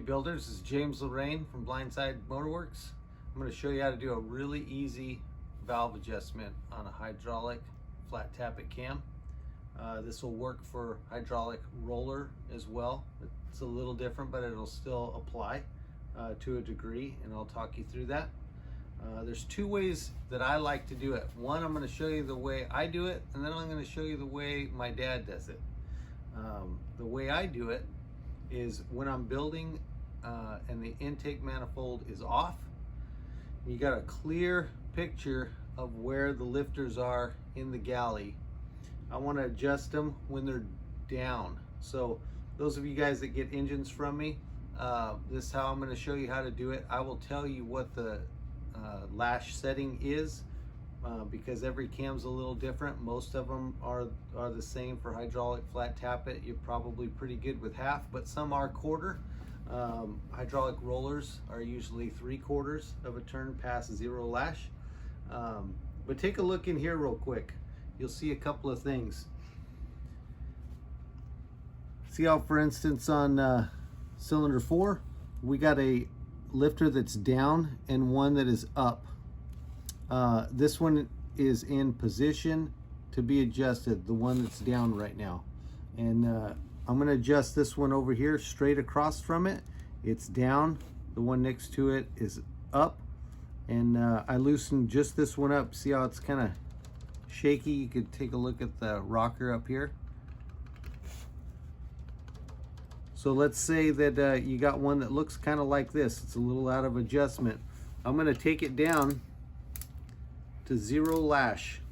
builders, this is James Lorraine from Blindside Motorworks. I'm going to show you how to do a really easy valve adjustment on a hydraulic flat tappet cam. This will work for hydraulic roller as well. It's a little different, but it'll still apply to a degree, and I'll talk you through that. There's two ways that I like to do it. One, I'm going to show you the way I do it, and then I'm going to show you the way my dad does it. The way I do it is when I'm building and the intake manifold is off, you got a clear picture of where the lifters are in the galley. I want to adjust them when they're down. So those of you guys that get engines from me, this is how I'm going to show you how to do it. I will tell you what the lash setting is because every cam's a little different. Most of them are the same for hydraulic flat tappet. You're probably pretty good with half, but some are quarter. Hydraulic rollers are usually 3/4 of a turn past zero lash. But take a look in here real quick. You'll see a couple of things. See how, for instance, on cylinder 4, we got a lifter that's down and one that is up. This one is in position to be adjusted, the one that's down right now. And I'm going to adjust this one over here straight across from it. It's down. The one next to it is up. And I loosened just this one up. See how it's kind of shaky? You could take a look at the rocker up here. So let's say that you got one that looks kind of like this. It's a little out of adjustment. I'm going to take it down to 0 lash.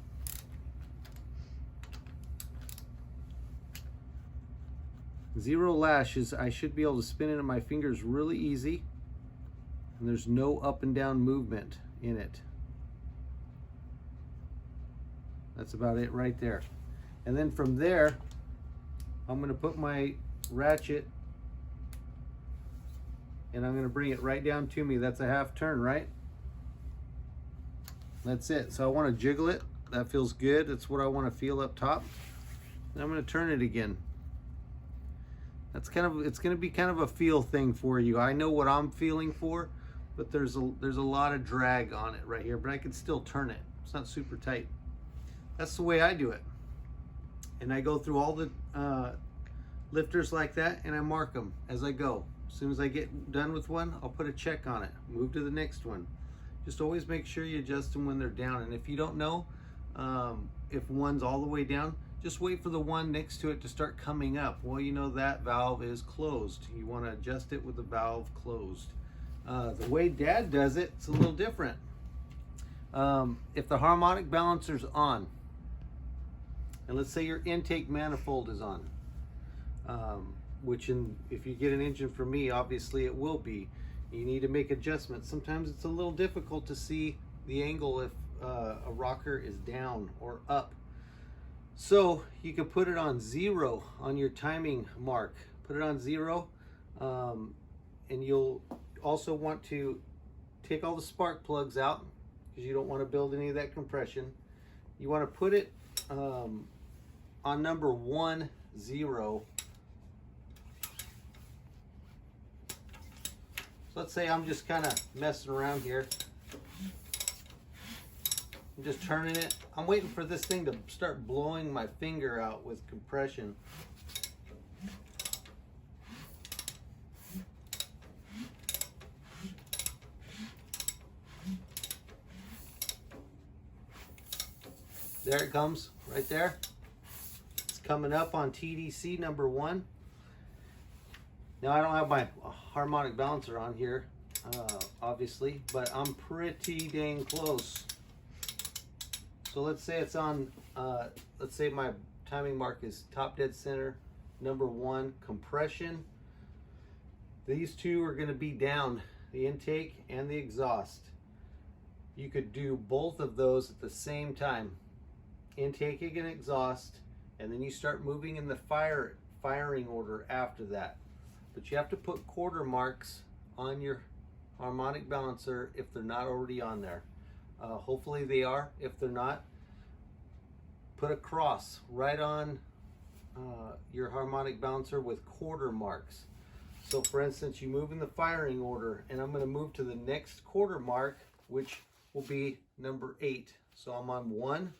Zero lash is, I should be able to spin it in my fingers really easy, and there's no up and down movement in it. That's about it right there. And then from there, I'm going to put my ratchet and I'm going to bring it right down to me. That's a half turn, right? That's it. So I want to jiggle it. That feels good. That's what I want to feel up top. And I'm going to turn it again. That's it's going to be kind of a feel thing for you. I know what I'm feeling for, but there's a lot of drag on it right here, but I can still turn it. It's not super tight. That's the way I do it. And I go through all the lifters like that, and I mark them as I go. As soon as I get done with one, I'll put a check on it. Move to the next one. Just always make sure you adjust them when they're down. And if you don't know if one's all the way down, just wait for the one next to it to start coming up. Well, you know that valve is closed. You want to adjust it with the valve closed. The way Dad does it, it's a little different. If the harmonic balancer's on, and let's say your intake manifold is on, which if you get an engine from me, obviously it will be. You need to make adjustments. Sometimes it's a little difficult to see the angle if a rocker is down or up. So you can put it on 0 on your timing mark. Put it on 0, and you'll also want to take all the spark plugs out because you don't want to build any of that compression. You want to put it on number 1, 0. So let's say I'm just kind of messing around here. I'm just turning it. I'm waiting for this thing to start blowing my finger out with compression. There it comes, right there. It's coming up on TDC number 1. Now I don't have my harmonic balancer on here, obviously, but I'm pretty dang close. So let's say it's on, let's say my timing mark is top dead center, number 1, compression. These two are going to be down, the intake and the exhaust. You could do both of those at the same time, intake and exhaust, and then you start moving in the firing order after that. But you have to put quarter marks on your harmonic balancer if they're not already on there. Hopefully they are. If they're not, put a cross right on your harmonic balancer with quarter marks. So for instance, you move in the firing order, and I'm going to move to the next quarter mark, which will be number 8. So I'm on 1.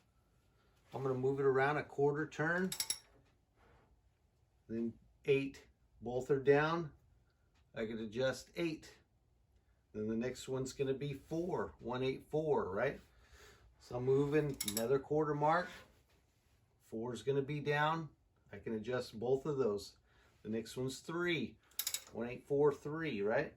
I'm going to move it around a quarter turn, then 8. Both are down. I can adjust 8. Then the next one's going to be 4, 1, 8, 4, right? So I'm moving another quarter mark. 4 is going to be down. I can adjust both of those. The next one's 3, 1, 8, 4, 3, right?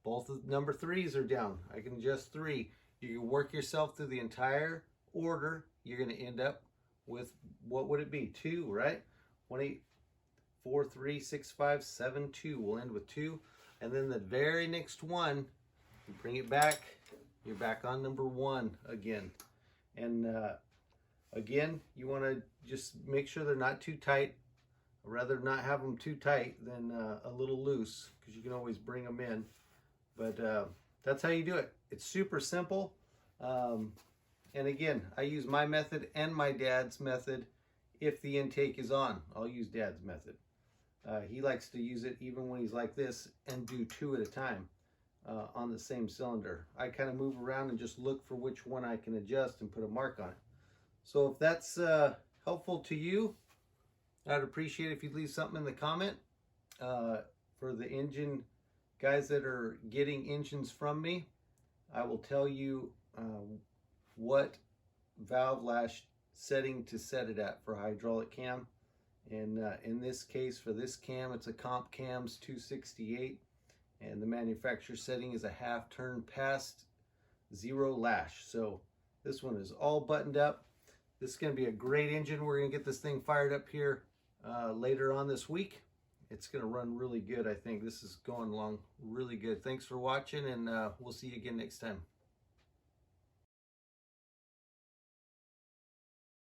Both of number 3s are down. I can adjust 3. You can work yourself through the entire order. You're going to end up with, what would it be? 2, right? 1, 8, 4, 3, 6, 5, 7, 2. We'll end with 2. And then the very next one, you bring it back. You're back on number 1 again. And again, you want to just make sure they're not too tight. I'd rather not have them too tight than a little loose, because you can always bring them in. But that's how you do it. It's super simple. And again, I use my method and my dad's method. If the intake is on, I'll use dad's method. He likes to use it even when he's like this and do 2 at a time on the same cylinder. I kind of move around and just look for which one I can adjust and put a mark on it. So if that's helpful to you, I'd appreciate it if you'd leave something in the comment. For the engine guys that are getting engines from me, I will tell you what valve lash setting to set it at for hydraulic cam. And in this case, for this cam, it's a Comp Cams 268, and the manufacturer setting is a half turn past 0 lash. So this one is all buttoned up. This is going to be a great engine. We're going to get this thing fired up here later on this week. It's going to run really good, I think. This is going along really good. Thanks for watching, and we'll see you again next time.